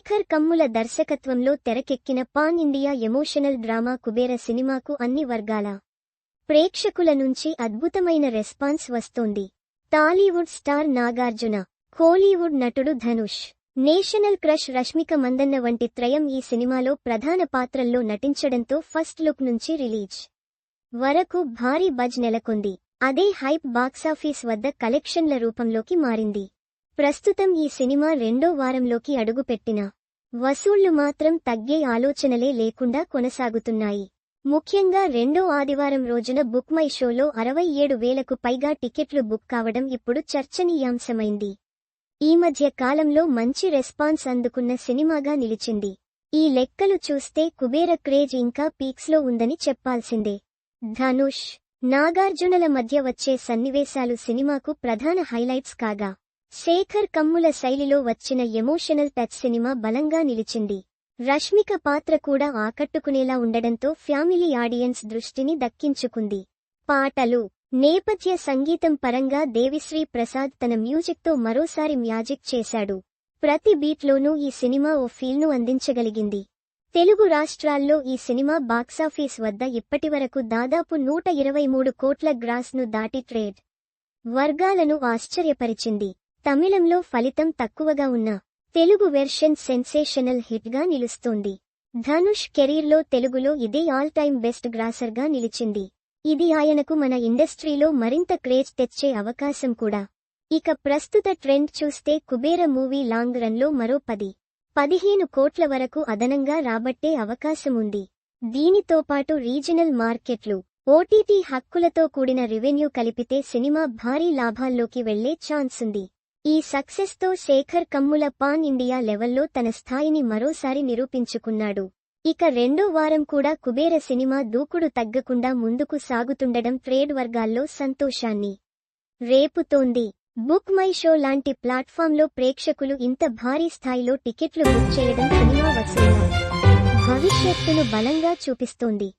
శేఖర్ కమ్ముల దర్శకత్వంలో తెరకెక్కిన pan India emotional drama Kubera సినిమాకు అన్ని వర్గాల ప్రేక్షకుల నుంచి అద్భుతమైన రెస్పాన్స్ వస్తోంది. టాలీవుడ్ స్టార్ నాగార్జున, కోలీవుడ్ నటుడు ధనుష్, నేషనల్ క్రష్ రష్మిక మందన్న వంటి త్రయం ఈ సినిమాలో ప్రధాన పాత్రల్లో నటించడంతో ఫస్ట్ లుక్ నుంచి రిలీజ్ వరకు భారీ బజ్ నెలకొంది. అదే హైప్ బాక్సాఫీస్ వద్ద కలెక్షన్ల రూపంలోకి మారింది. ప్రస్తుతం ఈ సినిమా రెండో వారంలోకి అడుగుపెట్టినా వసూళ్లు మాత్రం తగ్గే ఆలోచనలే లేకుండా కొనసాగుతున్నాయి. ముఖ్యంగా రెండో ఆదివారం రోజున బుక్ మై షోలో 67,000కు పైగా టికెట్లు బుక్ కావడం ఇప్పుడు చర్చనీయాంశమైంది. ఈ మధ్య కాలంలో మంచి రెస్పాన్స్ అందుకున్న సినిమాగా నిలిచింది. ఈ లెక్కలు చూస్తే కుబేర క్రేజ్ ఇంకా పీక్స్లో ఉందని చెప్పాల్సిందే. ధనుష్, నాగార్జునల మధ్య వచ్చే సన్నివేశాలు సినిమాకు ప్రధాన హైలైట్స్ కాగా, శేఖర్ కమ్ముల శైలిలో వచ్చిన ఎమోషనల్ టచ్ సినిమా బలంగా నిలిచింది. రష్మిక పాత్ర కూడా ఆకట్టుకునేలా ఉండడంతో ఫ్యామిలీ ఆడియన్స్ దృష్టిని దక్కించుకుంది. పాటలు, నేపథ్య సంగీతం పరంగా దేవిశ్రీ ప్రసాద్ తన మ్యూజిక్తో మరోసారి మ్యాజిక్ చేశాడు. ప్రతి బీట్లోనూ ఈ సినిమా ఓ ఫీల్ను అందించగలిగింది. తెలుగు రాష్ట్రాల్లో ఈ సినిమా బాక్సాఫీస్ వద్ద ఇప్పటివరకు దాదాపు 123 కోట్ల గ్రాస్ను దాటి ట్రేడ్ వర్గాలను ఆశ్చర్యపరిచింది. తమిళంలో ఫలితం తక్కువగా ఉన్నా తెలుగు వెర్షన్ సెన్సేషనల్ హిట్గా నిలుస్తోంది. ధనుష్ కెరీర్లో తెలుగులో ఇదే ఆల్ టైమ్ బెస్ట్ గ్రాసర్గా నిలిచింది. ఇది ఆయనకు మన ఇండస్ట్రీలో మరింత క్రేజ్ తెచ్చే అవకాశం కూడా. ఇక ప్రస్తుత ట్రెండ్ చూస్తే కుబేర మూవీ లాంగ్ రన్లో మరో 10-15 కోట్ల వరకు అదనంగా రాబట్టే అవకాశముంది. దీనితో పాటు రీజనల్ మార్కెట్లు, ఓటీటీ హక్కులతో కూడిన రెవెన్యూ కలిపితే సినిమా భారీ లాభాల్లోకి వెళ్లే ఛాన్సుంది. ఈ సక్సెస్తో శేఖర్ కమ్ముల పాన్ ఇండియా లెవెల్లో తన స్థాయిని మరోసారి నిరూపించుకున్నాడు. ఇక రెండో వారం కూడా కుబేర సినిమా దూకుడు తగ్గకుండా ముందుకు సాగుతుండడం ట్రేడ్ వర్గాల్లో సంతోషాన్ని రేపుతోంది. బుక్ మై షో లాంటి ప్లాట్ఫామ్లో ప్రేక్షకులు ఇంత భారీ స్థాయిలో టికెట్లు బుక్ చేయడం సినిమా వసూళ్ల భవిష్యత్తును బలంగా చూపిస్తోంది.